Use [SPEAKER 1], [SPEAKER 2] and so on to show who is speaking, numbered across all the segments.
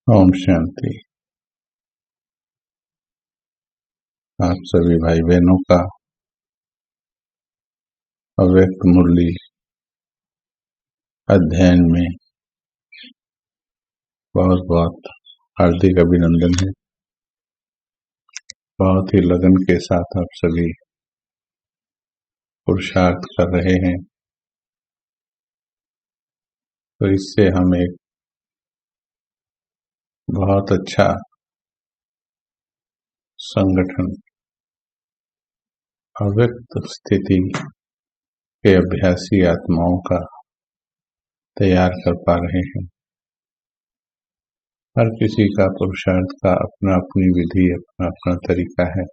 [SPEAKER 1] ओम शांति। आप सभी भाई बहनों का अव्यक्त मुरली अध्ययन में बहुत बहुत हार्दिक अभिनंदन है। बहुत ही लगन के साथ आप सभी पुरुषार्थ कर रहे हैं, तो इससे हम एक बहुत अच्छा संगठन अव्यक्त स्थिति के अभ्यासी आत्माओं का तैयार कर पा रहे हैं। हर किसी का पुरुषार्थ का अपना अपनी विधि, अपना अपना तरीका है,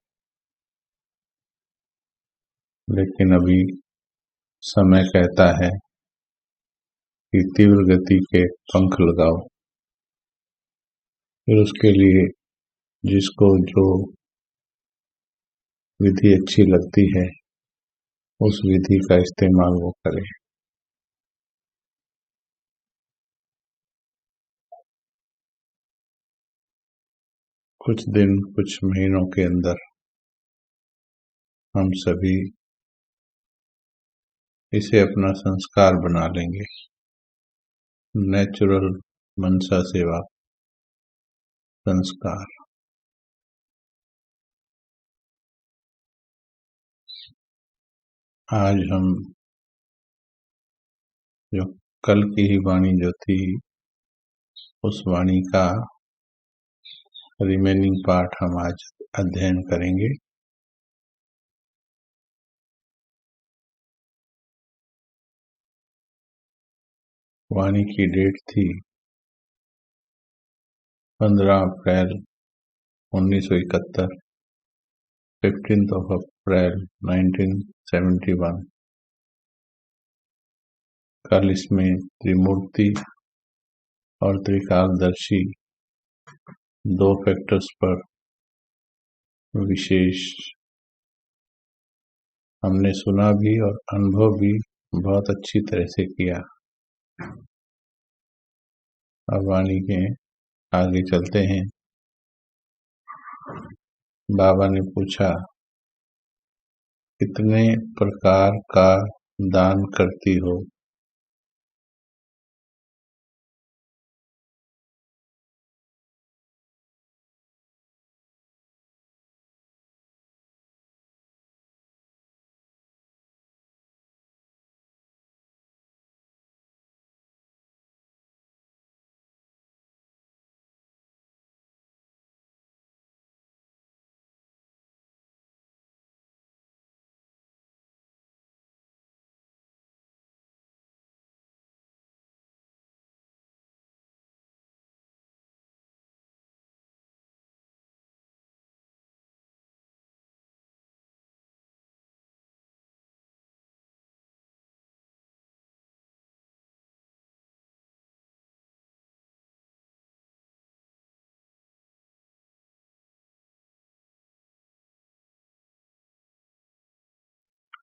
[SPEAKER 1] लेकिन अभी समय कहता है कि तीव्र गति के पंख लगाओ। फिर उसके लिए जिसको जो विधि अच्छी लगती है उस विधि का इस्तेमाल वो करे। कुछ दिन, कुछ महीनों के अंदर हम सभी इसे अपना संस्कार बना लेंगे। नेचुरल मनसा सेवा संस्कार। आज हम जो कल की ही वाणी जो थी, उस वाणी का रिमेनिंग पार्ट हम आज अध्ययन करेंगे। वाणी की डेट थी 15 अप्रैल 1971, 15 अप्रैल 1971। कल इसमें त्रिमूर्ति और त्रिकालदर्शी दो फैक्टर्स पर विशेष हमने सुना भी और अनुभव भी बहुत अच्छी तरह से किया। अब वाणी के आगे चलते हैं। बाबा ने पूछा, कितने प्रकार का दान करती हो?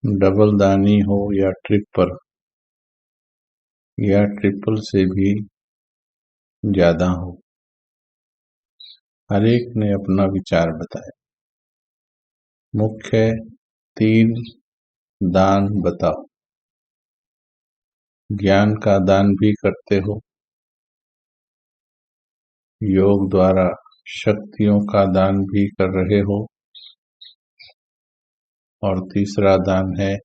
[SPEAKER 1] डबल दानी हो या ट्रिपल या ट्रिपल से भी ज्यादा हो, हर एक ने अपना विचार बताया। मुख्य 3 दान बताओ। ज्ञान का दान भी करते हो, योग द्वारा शक्तियों का दान भी कर रहे हो, और तीसरा दान है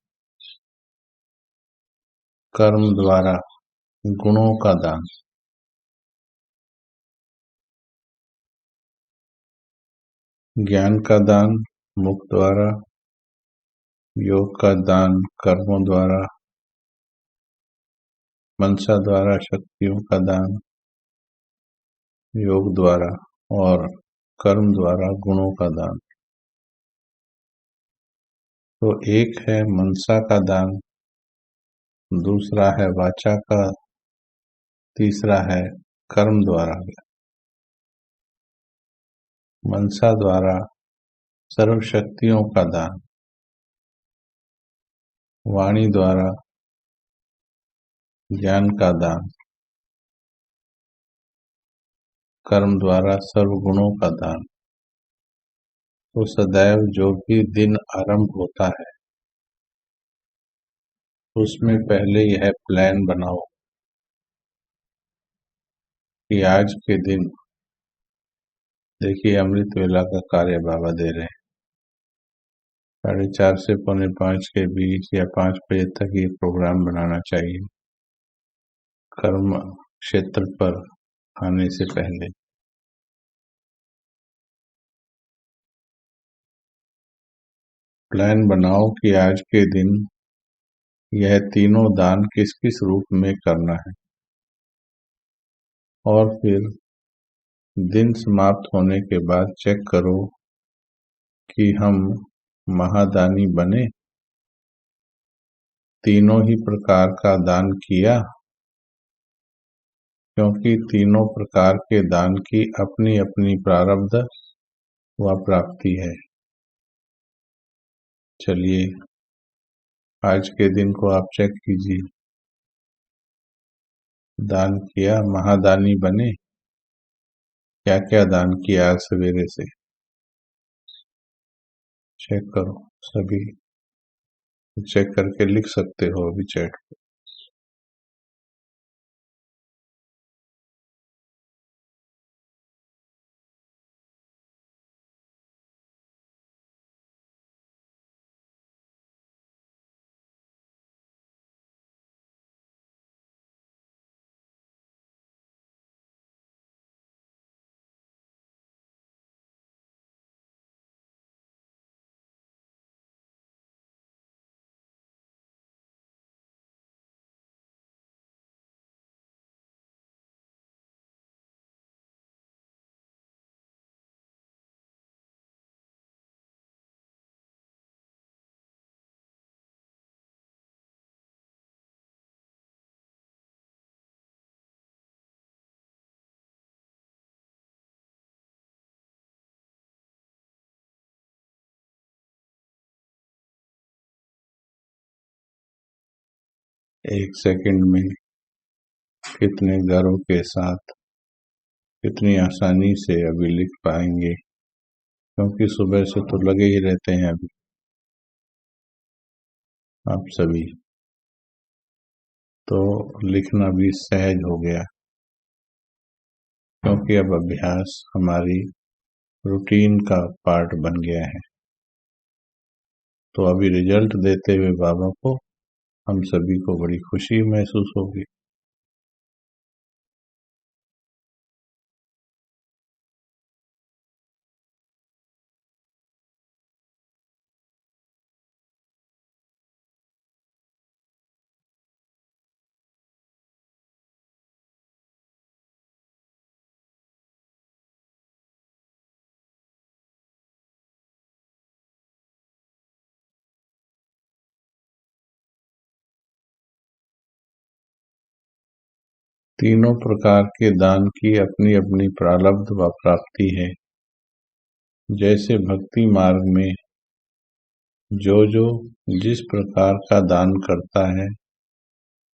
[SPEAKER 1] कर्म द्वारा गुणों का दान। ज्ञान का दान मुख द्वारा, योग का दान कर्मों द्वारा, मनसा द्वारा शक्तियों का दान योग द्वारा, और कर्म द्वारा गुणों का दान। तो एक है मनसा का दान, दूसरा है वाचा का, तीसरा है कर्म द्वारा। मनसा द्वारा सर्व शक्तियों का दान, वाणी द्वारा ज्ञान का दान, कर्म द्वारा सर्वगुणों का दान। तो सदैव जो भी दिन आरंभ होता है उसमें पहले यह प्लान बनाओ कि आज के दिन, देखिए अमृत वेला का कार्य बाबा दे रहे हैं, 4:30 से 4:45 के बीच या 5 बजे तक ये प्रोग्राम बनाना चाहिए कर्म क्षेत्र पर आने से पहले। प्लान बनाओ कि आज के दिन यह तीनों दान किस किस रूप में करना है, और फिर दिन समाप्त होने के बाद चेक करो कि हम महादानी बने, तीनों ही प्रकार का दान किया, क्योंकि तीनों प्रकार के दान की अपनी अपनी प्रारब्ध व प्राप्ति है। चलिए आज के दिन को आप चेक कीजिए, दान किया, महादानी बने, क्या क्या दान किया आज सवेरे से, चेक करो। सभी चेक करके लिख सकते हो अभी चैट पे। एक सेकंड में कितने गर्व के साथ, कितनी आसानी से अभी लिख पाएंगे, क्योंकि सुबह से तो लगे ही रहते हैं अभी आप सभी, तो लिखना भी सहज हो गया, क्योंकि अब अभ्यास हमारी रूटीन का पार्ट बन गया है। तो अभी रिजल्ट देते हुए बाबा को हम सभी को बड़ी खुशी महसूस होगी। तीनों प्रकार के दान की अपनी अपनी प्रारब्ध व प्राप्ति है। जैसे भक्ति मार्ग में जो जिस प्रकार का दान करता है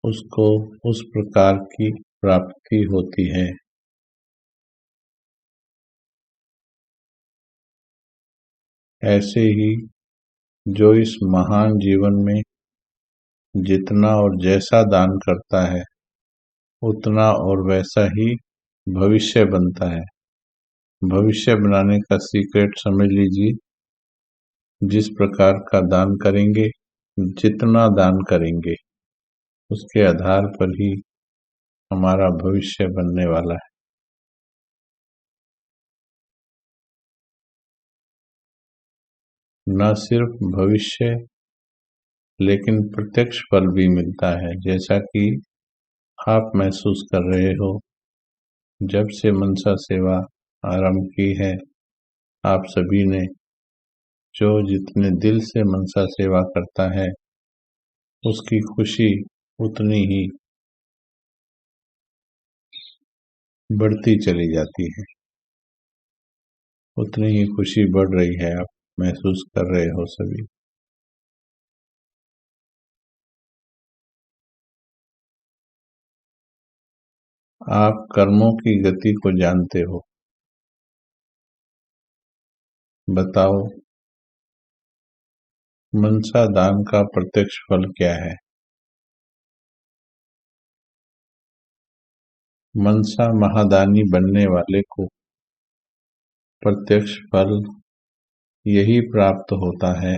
[SPEAKER 1] उसको उस प्रकार की प्राप्ति होती है। ऐसे ही जो इस महान जीवन में जितना और जैसा दान करता है उतना और वैसा ही भविष्य बनता है। भविष्य बनाने का सीक्रेट समझ लीजिए, जिस प्रकार का दान करेंगे, जितना दान करेंगे, उसके आधार पर ही हमारा भविष्य बनने वाला है। न सिर्फ भविष्य लेकिन प्रत्यक्ष फल भी मिलता है, जैसा कि आप महसूस कर रहे हो। जब से मनसा सेवा आरंभ की है, आप सभी ने जो जितने दिल से मनसा सेवा करता है उसकी खुशी उतनी ही बढ़ती चली जाती है, उतनी ही खुशी बढ़ रही है, आप महसूस कर रहे हो सभी। आप कर्मों की गति को जानते हो। बताओ, मनसा दान का प्रत्यक्ष फल क्या है? मनसा महादानी बनने वाले को प्रत्यक्ष फल यही प्राप्त होता है।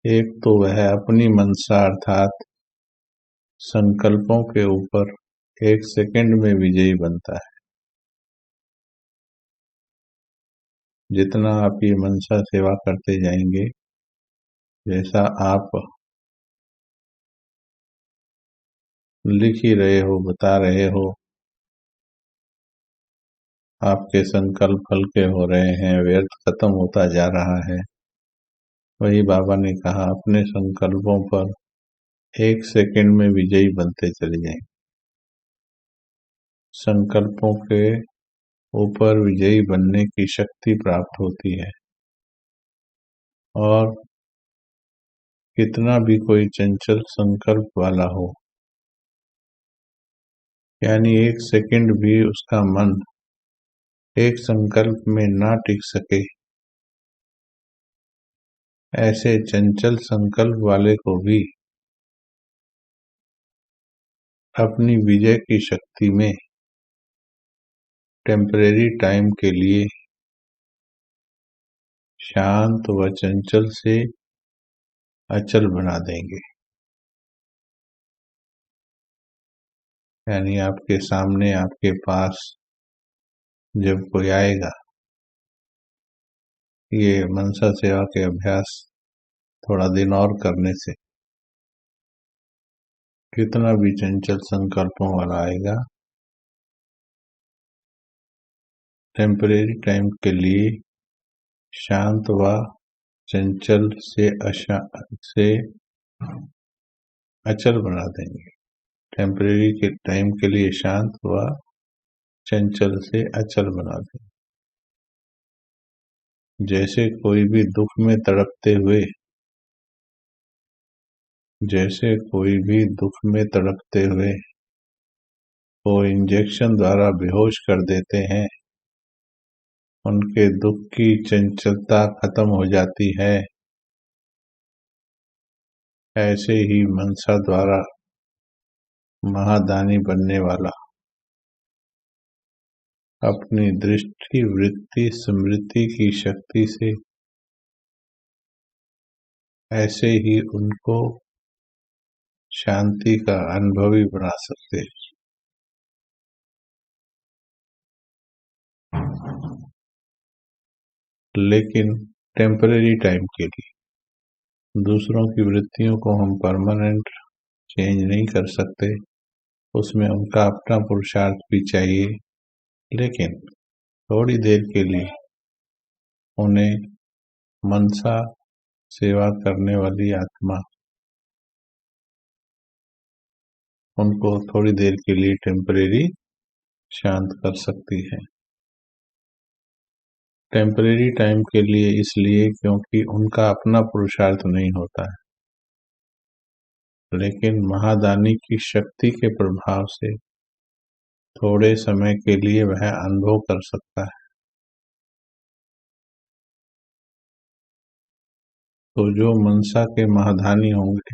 [SPEAKER 1] एक तो वह अपनी मनसा अर्थात संकल्पों के ऊपर 1 सेकंड में विजयी बनता है। जितना आप ये मनसा सेवा करते जाएंगे, जैसा आप लिख ही रहे हो, बता रहे हो, आपके संकल्प हल्के हो रहे हैं, व्यर्थ खत्म होता जा रहा है। वही बाबा ने कहा, अपने संकल्पों पर 1 सेकंड में विजयी बनते चले जाएं। संकल्पों के ऊपर विजयी बनने की शक्ति प्राप्त होती है। और कितना भी कोई चंचल संकल्प वाला हो, यानी 1 सेकंड भी उसका मन एक संकल्प में ना टिक सके, ऐसे चंचल संकल्प वाले को भी अपनी विजय की शक्ति में टेम्परेरी टाइम के लिए शांत व चंचल से अचल बना देंगे। यानी आपके सामने, आपके पास जब कोई आएगा, ये मनसा सेवा के अभ्यास थोड़ा दिन और करने से कितना भी चंचल संकल्पों वाला आएगा, टेम्परेरी टाइम के लिए शांत व चंचल से अचल बना देंगे। टेम्परेरी के टाइम के लिए शांत व चंचल से अचल बना देंगे। जैसे कोई भी दुख में तड़पते हुए, वो इंजेक्शन द्वारा बेहोश कर देते हैं, उनके दुख की चंचलता खत्म हो जाती है। ऐसे ही मनसा द्वारा महादानी बनने वाला अपनी दृष्टि, वृत्ति, स्मृति की शक्ति से ऐसे ही उनको शांति का अनुभवी बना सकते हैं। लेकिन टेम्परेरी टाइम के लिए दूसरों की वृत्तियों को हम परमानेंट चेंज नहीं कर सकते, उसमें उनका अपना पुरुषार्थ भी चाहिए। लेकिन थोड़ी देर के लिए उन्हें मनसा सेवा करने वाली आत्मा उनको थोड़ी देर के लिए टेम्परेरी शांत कर सकती है। टेम्परेरी टाइम के लिए इसलिए क्योंकि उनका अपना पुरुषार्थ नहीं होता है, लेकिन महादानी की शक्ति के प्रभाव से थोड़े समय के लिए वह अनुभव कर सकता है। तो जो मनसा के महादानी होंगे,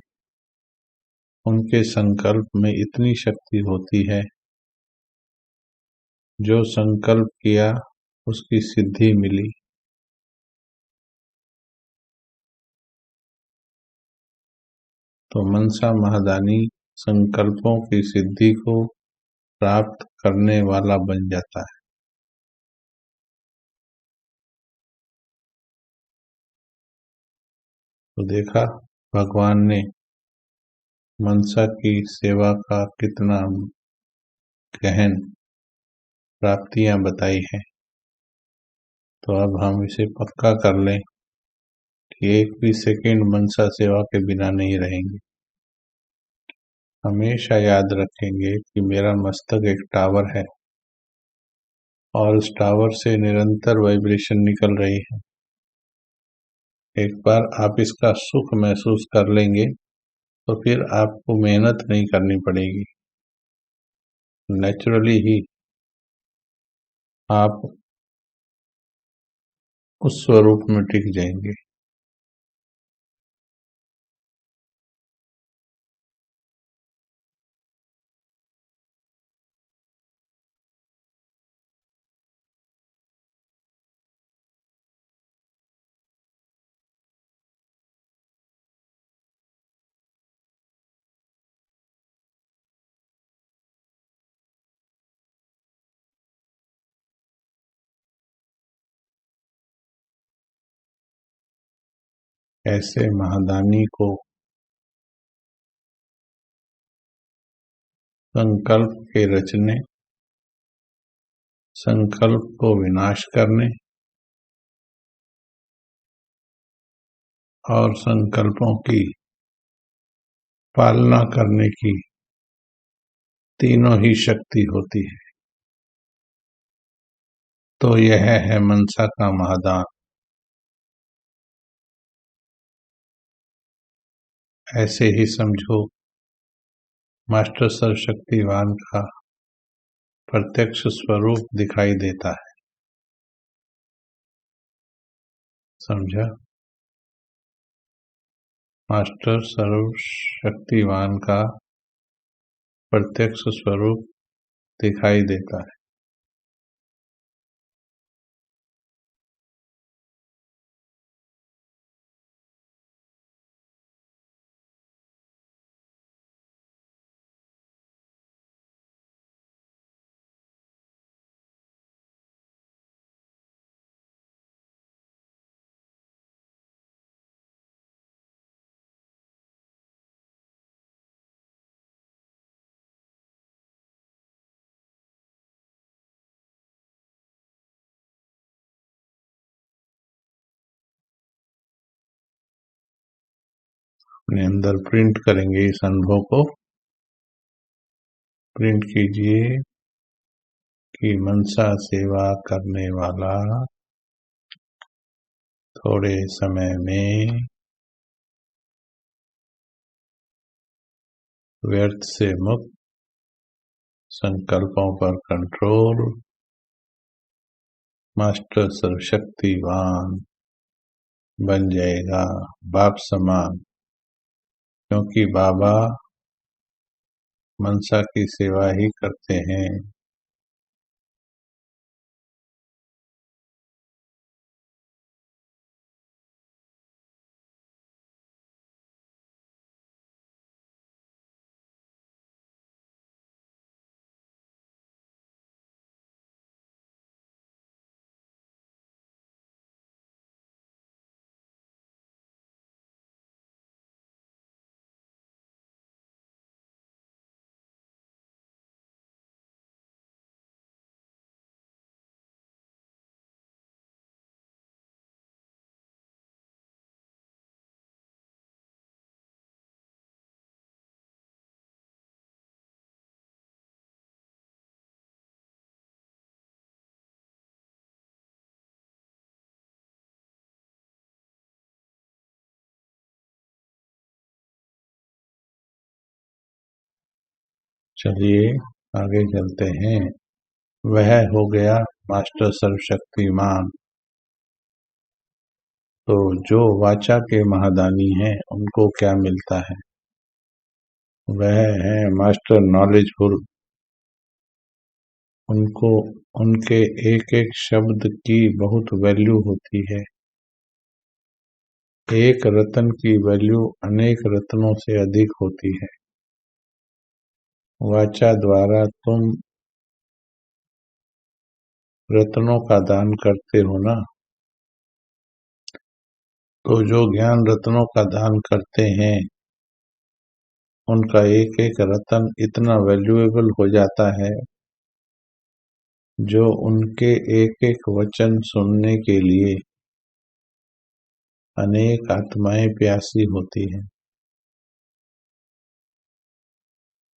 [SPEAKER 1] उनके संकल्प में इतनी शक्ति होती है, जो संकल्प किया उसकी सिद्धि मिली। तो मनसा महादानी संकल्पों की सिद्धि को प्राप्त करने वाला बन जाता है। तो देखा, भगवान ने मनसा की सेवा का कितना गहन प्राप्तियां बताई हैं। तो अब हम इसे पक्का कर लें कि एक भी सेकंड मनसा सेवा के बिना नहीं रहेंगे। हमेशा याद रखेंगे कि मेरा मस्तक एक टावर है और उस टावर से निरंतर वाइब्रेशन निकल रही है। एक बार आप इसका सुख महसूस कर लेंगे तो फिर आपको मेहनत नहीं करनी पड़ेगी, नेचुरली ही आप उस स्वरूप में टिक जाएंगे। ऐसे महादानी को संकल्प के रचने, संकल्प को विनाश करने और संकल्पों की पालना करने की तीनों ही शक्ति होती है। तो यह है मनसा का महादान। ऐसे ही समझो मास्टर सर्वशक्तिवान का प्रत्यक्ष स्वरूप दिखाई देता है। समझा? मास्टर सर्वशक्तिवान का प्रत्यक्ष स्वरूप दिखाई देता है। अपने अंदर प्रिंट करेंगे इस अनुभव को। प्रिंट कीजिए कि मनसा सेवा करने वाला थोड़े समय में व्यर्थ से मुक्त, संकल्पों पर कंट्रोल, मास्टर सर्वशक्तिवान बन जाएगा, बाप समान। क्योंकि बाबा मनसा की सेवा ही करते हैं। चलिए आगे चलते हैं। वह हो गया मास्टर सर्वशक्तिमान। तो जो वाचा के महादानी हैं उनको क्या मिलता है? वह है मास्टर नॉलेजफुल। उनको उनके एक एक शब्द की बहुत वैल्यू होती है। एक रत्न की वैल्यू अनेक रत्नों से अधिक होती है। वाचा द्वारा तुम रत्नों का दान करते हो ना, तो जो ज्ञान रत्नों का दान करते हैं उनका एक एक रत्न इतना वैल्यूएबल हो जाता है, जो उनके एक एक वचन सुनने के लिए अनेक आत्माएं प्यासी होती हैं।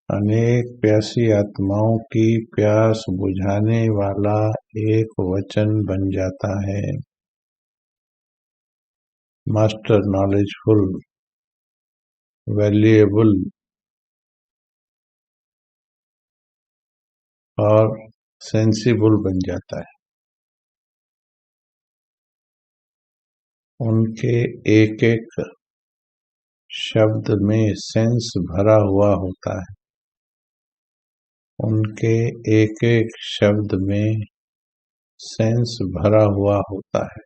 [SPEAKER 1] अनेक प्यासी आत्माओं की प्यास बुझाने वाला एक वचन बन जाता है। मास्टर नॉलेजफुल, वैल्यूएबल और सेंसिबल बन जाता है। उनके एक एक शब्द में सेंस भरा हुआ होता है। उनके एक एक शब्द में सेंस भरा हुआ होता है।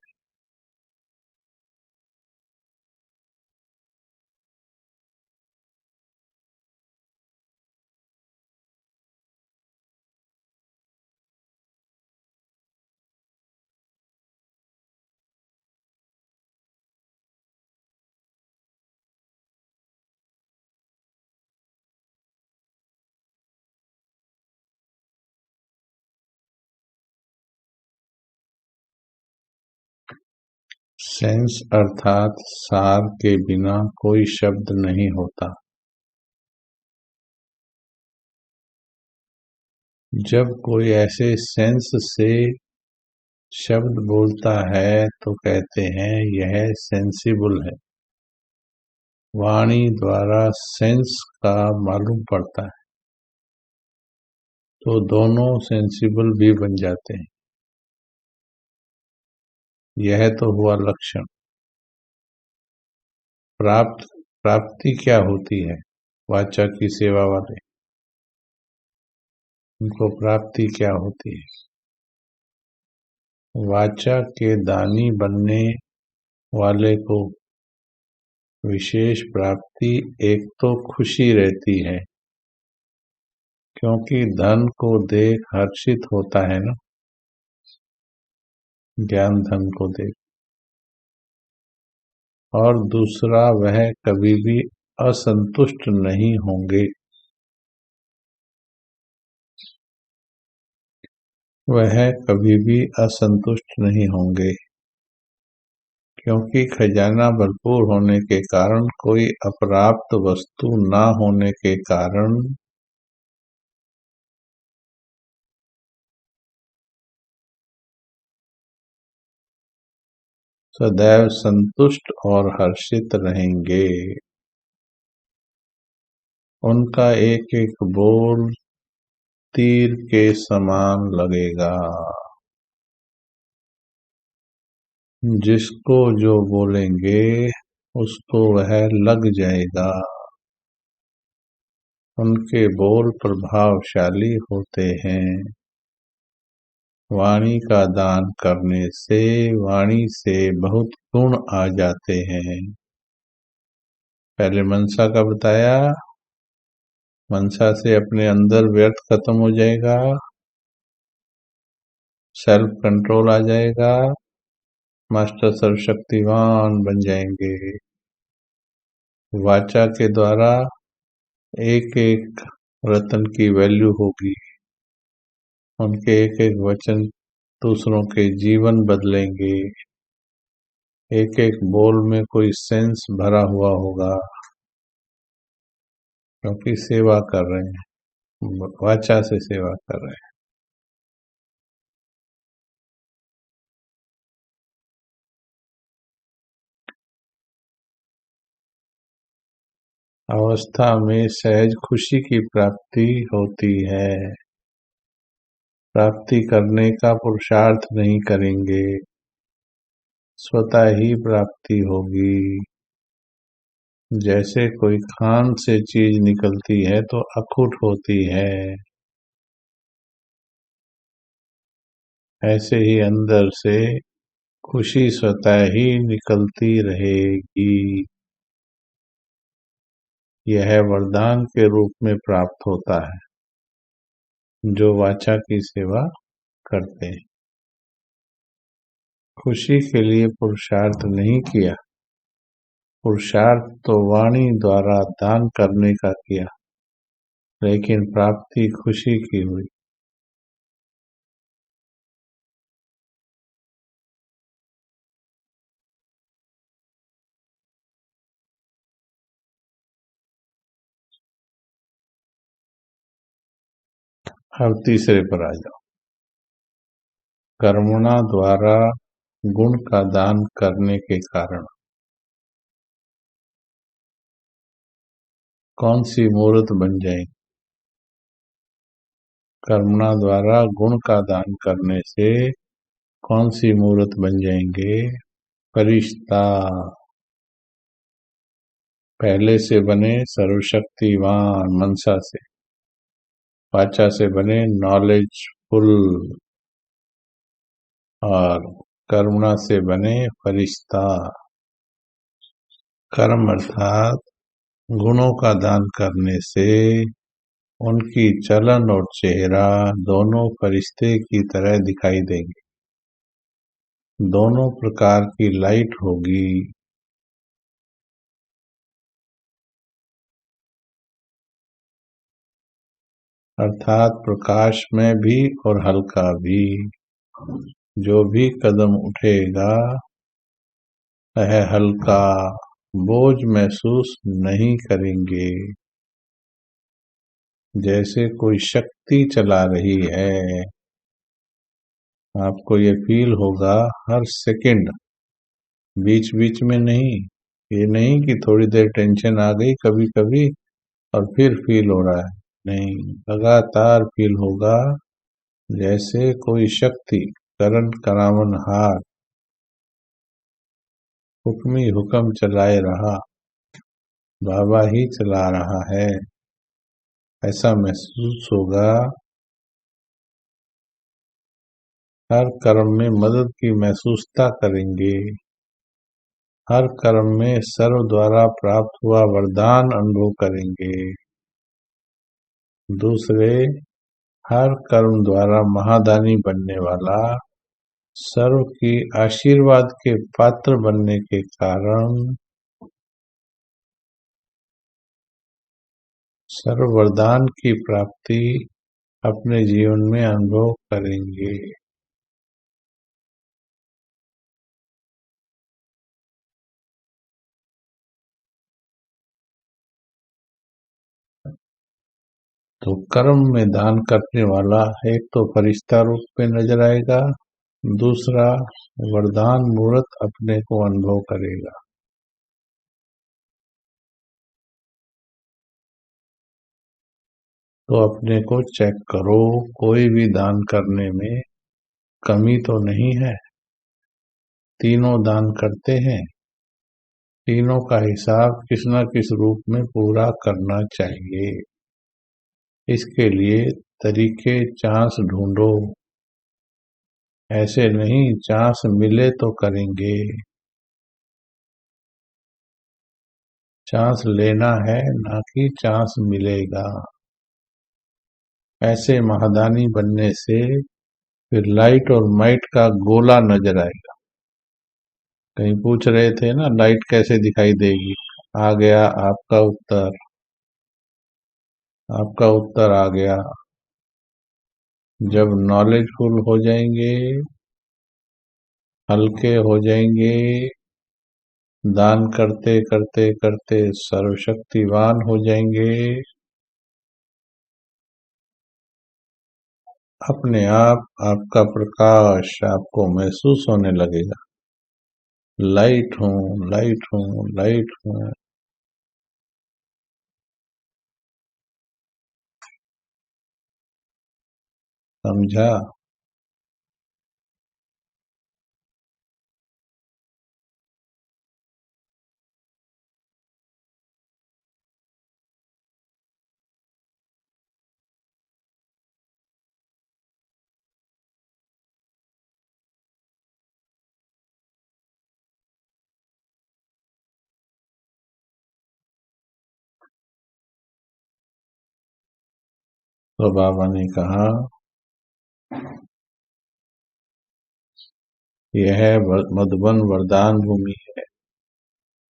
[SPEAKER 1] सेंस अर्थात सार के बिना कोई शब्द नहीं होता। जब कोई ऐसे सेंस से शब्द बोलता है तो कहते हैं यह सेंसिबल है। वाणी द्वारा सेंस का मालूम पड़ता है तो दोनों सेंसिबल भी बन जाते हैं। यह तो हुआ लक्षण। प्राप्ति क्या होती है? वाचा की सेवा वाले, उनको प्राप्ति क्या होती है? वाचा के दानी बनने वाले को विशेष प्राप्ति एक तो खुशी रहती है, क्योंकि धन को देख हर्षित होता है ना, ज्ञान धन को देख। और दूसरा, वह कभी भी असंतुष्ट नहीं होंगे। वह कभी भी असंतुष्ट नहीं होंगे, क्योंकि खजाना भरपूर होने के कारण, कोई अप्राप्त वस्तु ना होने के कारण सदैव संतुष्ट और हर्षित रहेंगे। उनका एक एक बोल तीर के समान लगेगा। जिसको जो बोलेंगे उसको वह लग जाएगा। उनके बोल प्रभावशाली होते हैं। वाणी का दान करने से वाणी से बहुत गुण आ जाते हैं। पहले मनसा का बताया, मनसा से अपने अंदर व्यर्थ खत्म हो जाएगा, सेल्फ कंट्रोल आ जाएगा, मास्टर सर्वशक्तिवान बन जाएंगे। वाचा के द्वारा एक एक रत्न की वैल्यू होगी। उनके एक एक वचन दूसरों के जीवन बदलेंगे। एक एक बोल में कोई सेंस भरा हुआ होगा, क्योंकि सेवा कर रहे हैं, वाचा से सेवा कर रहे हैं। अवस्था में सहज खुशी की प्राप्ति होती है। प्राप्ति करने का पुरुषार्थ नहीं करेंगे, स्वतः ही प्राप्ति होगी। जैसे कोई खान से चीज निकलती है तो अखुट होती है, ऐसे ही अंदर से खुशी स्वतः ही निकलती रहेगी। यह वरदान के रूप में प्राप्त होता है जो वाचा की सेवा करते हैं। खुशी के लिए पुरुषार्थ नहीं किया, पुरुषार्थ तो वाणी द्वारा दान करने का किया, लेकिन प्राप्ति खुशी की हुई। अब तीसरे पर आ जाओ। कर्मणा द्वारा गुण का दान करने के कारण कौन सी मूर्त बन जाएंगी। कर्मणा द्वारा गुण का दान करने से कौन सी मूर्त बन जाएंगे। फरिश्ता। पहले से बने सर्वशक्तिवान मनसा से, वाचा से बने नॉलेजफुल, और कर्मणा से बने फरिश्ता। कर्म अर्थात गुणों का दान करने से उनकी चलन और चेहरा दोनों फरिश्ते की तरह दिखाई देंगे, दोनों प्रकार की लाइट होगी। अर्थात प्रकाश में भी और हल्का भी। जो भी कदम उठेगा वह हल्का, बोझ महसूस नहीं करेंगे, जैसे कोई शक्ति चला रही है। आपको ये फील होगा हर सेकंड, बीच बीच में नहीं। ये नहीं कि थोड़ी देर टेंशन आ गई कभी कभी और फिर फील हो रहा है, नहीं, लगातार फील होगा जैसे कोई शक्ति करंट करावन हार हुक्मी हुक्म चलाए रहा, बाबा ही चला रहा है, ऐसा महसूस होगा। हर कर्म में मदद की महसूसता करेंगे, हर कर्म में सर्व द्वारा प्राप्त हुआ वरदान अनुभव करेंगे। दूसरे, हर कर्म द्वारा महादानी बनने वाला, सर्व की आशीर्वाद के पात्र बनने के कारण सर्व वरदान की प्राप्ति अपने जीवन में अनुभव करेंगे। तो कर्म में दान करने वाला एक तो फरिश्ता रूप में नजर आएगा, दूसरा वरदान मूर्त अपने को अनुभव करेगा। तो अपने को चेक करो, कोई भी दान करने में कमी तो नहीं है। तीनों दान करते हैं, तीनों का हिसाब किस न किस रूप में पूरा करना चाहिए। इसके लिए तरीके चांस ढूंढो, ऐसे नहीं चांस मिले तो करेंगे। चांस लेना है, ना कि चांस मिलेगा। ऐसे महादानी बनने से फिर लाइट और माइट का गोला नजर आएगा। कहीं पूछ रहे थे ना लाइट कैसे दिखाई देगी, आ गया आपका उत्तर, आपका उत्तर आ गया। जब नॉलेजफुल हो जाएंगे, हल्के हो जाएंगे, दान करते करते करते सर्वशक्तिवान हो जाएंगे, अपने आप आपका प्रकाश आपको महसूस होने लगेगा। लाइट हूँ, लाइट हूँ, लाइट हूँ। समझा। तो बाबा ने कहा यह मधुबन वरदान भूमि है,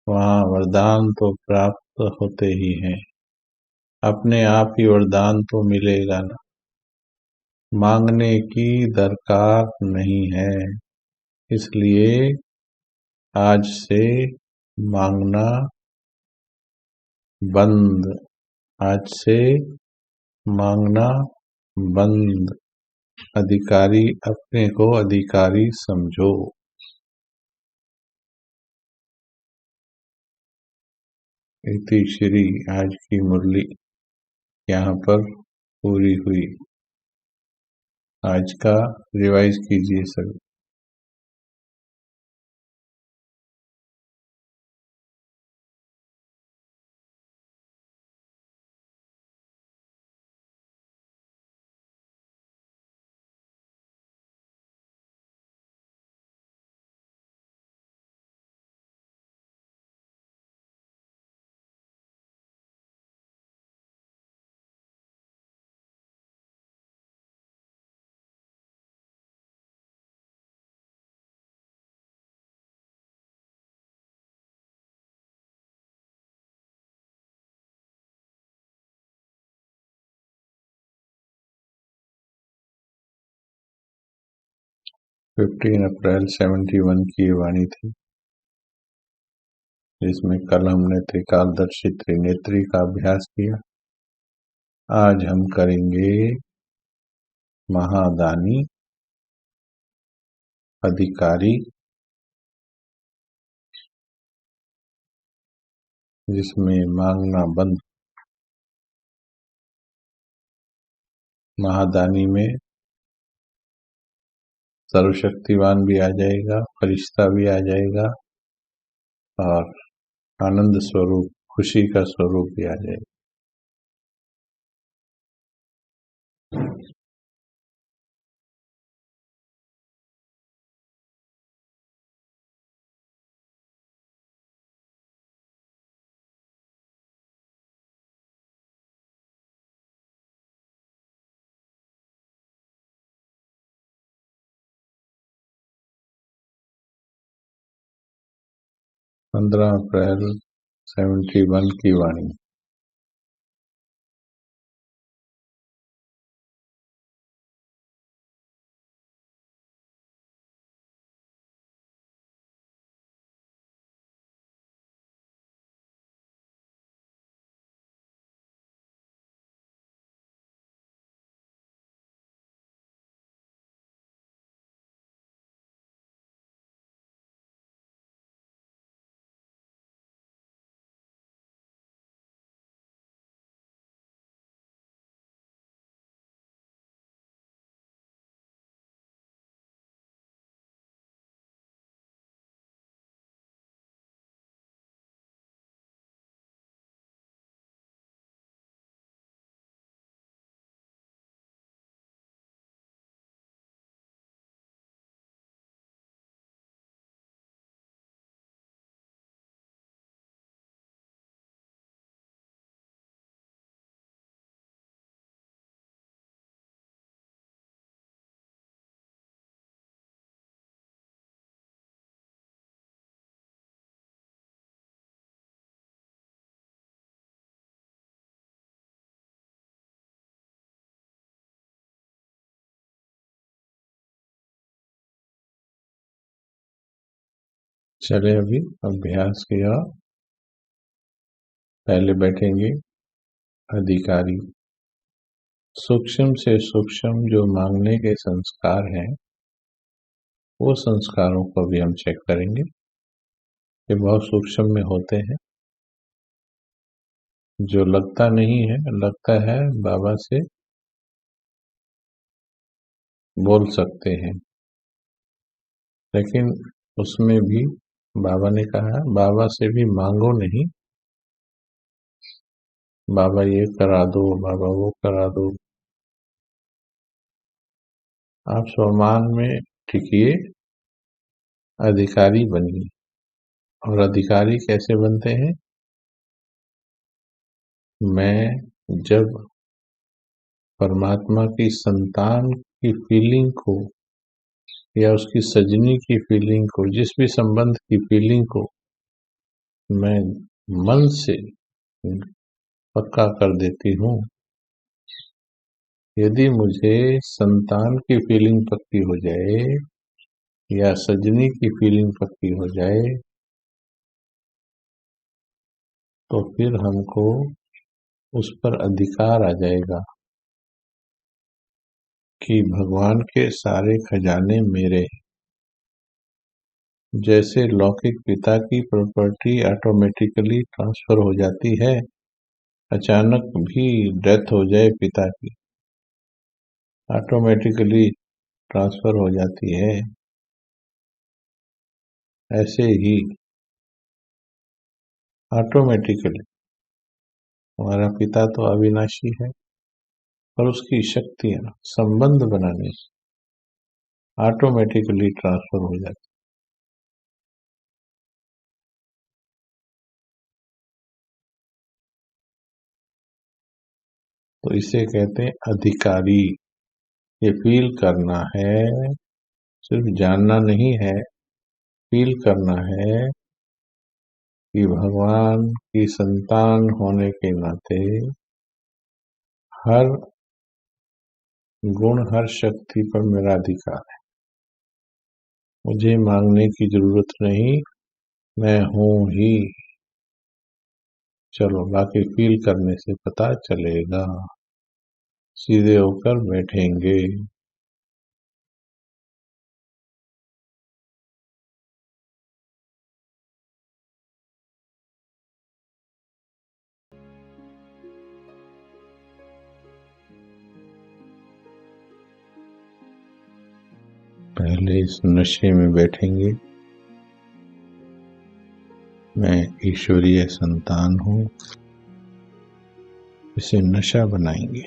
[SPEAKER 1] वहाँ वरदान तो प्राप्त होते ही हैं, अपने आप ही वरदान तो मिलेगा ना, मांगने की दरकार नहीं है। इसलिए आज से मांगना बंद, आज से मांगना बंद। अधिकारी, अपने को अधिकारी समझो। इति श्री आज की मुरली यहाँ पर पूरी हुई। आज का रिवाइज कीजिए सभी। अप्रैल 71 की ये वाणी थी, जिसमें कल हमने त्रिकालदर्शी त्रिनेत्री का अभ्यास किया। आज हम करेंगे महादानी, अधिकारी, जिसमें मांगना बंद। महादानी में सर्वशक्तिवान भी आ जाएगा, फरिश्ता भी आ जाएगा और आनंद स्वरूप, खुशी का स्वरूप भी आ जाएगा। अप्रैल 71 की वाणी। चले अभी अभ्यास किया। पहले बैठेंगे अधिकारी। सूक्ष्म से सूक्ष्म जो मांगने के संस्कार हैं, वो संस्कारों को भी हम चेक करेंगे। ये बहुत सूक्ष्म में होते हैं, जो लगता नहीं है, लगता है बाबा से बोल सकते हैं, लेकिन उसमें भी बाबा ने कहा बाबा से भी मांगो नहीं, बाबा ये करा दो, बाबा वो करा दो। आप स्वमान में टिकिए, अधिकारी बनिए। और अधिकारी कैसे बनते हैं? मैं जब परमात्मा की संतान की फीलिंग को या उसकी सजनी की फीलिंग को, जिस भी संबंध की फीलिंग को मैं मन से पक्का कर देती हूँ, यदि मुझे संतान की फीलिंग पक्की हो जाए या सजनी की फीलिंग पक्की हो जाए, तो फिर हमको उस पर अधिकार आ जाएगा कि भगवान के सारे खजाने मेरे हैं। जैसे लौकिक पिता की प्रॉपर्टी ऑटोमेटिकली ट्रांसफर हो जाती है, अचानक भी डेथ हो जाए पिता की, ऑटोमेटिकली ट्रांसफर हो जाती है, ऐसे ही ऑटोमेटिकली हमारा पिता तो अविनाशी है, पर उसकी शक्तियां संबंध बनाने से ऑटोमेटिकली ट्रांसफर हो जाती। तो इसे कहते हैं अधिकारी। ये फील करना है, सिर्फ जानना नहीं है, फील करना है कि भगवान की संतान होने के नाते हर गुण हर शक्ति पर मेरा अधिकार है, मुझे मांगने की जरूरत नहीं, मैं हूं ही। चलो बाकी फील करने से पता चलेगा। सीधे होकर बैठेंगे। पहले इस नशे में बैठेंगे, मैं ईश्वरीय संतान हूं, इसे नशा बनाएंगे।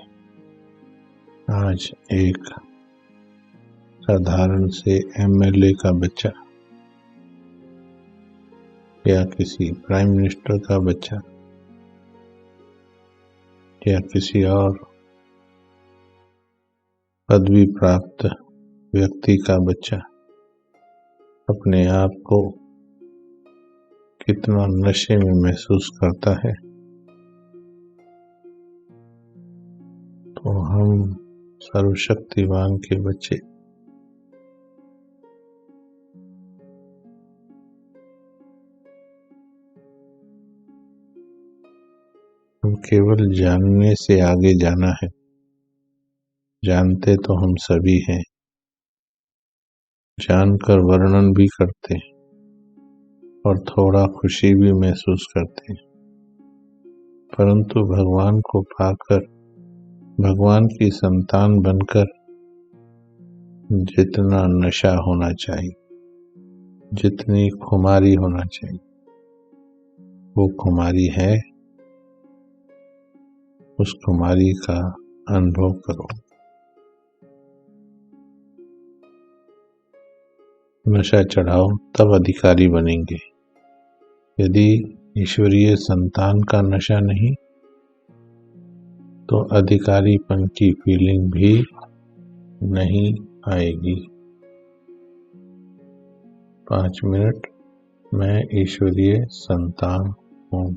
[SPEAKER 1] आज एक साधारण से एमएलए का बच्चा या किसी प्राइम मिनिस्टर का बच्चा या किसी और पदवी प्राप्त व्यक्ति का बच्चा अपने आप को कितना नशे में महसूस करता है, तो हम सर्वशक्तिवान के बच्चे हम केवल जानने से आगे जाना है। जानते तो हम सभी हैं, जानकर वर्णन भी करते हैं और थोड़ा खुशी भी महसूस करते हैं, परंतु भगवान को पाकर, भगवान की संतान बनकर जितना नशा होना चाहिए, जितनी खुमारी होना चाहिए, वो खुमारी है। उस खुमारी का अनुभव करो। नशा चढ़ाओ, तब अधिकारी बनेंगे। यदि ईश्वरीय संतान का नशा नहीं, तो अधिकारीपन की फीलिंग भी नहीं आएगी। 5 मिनट, मैं ईश्वरीय संतान हूँ।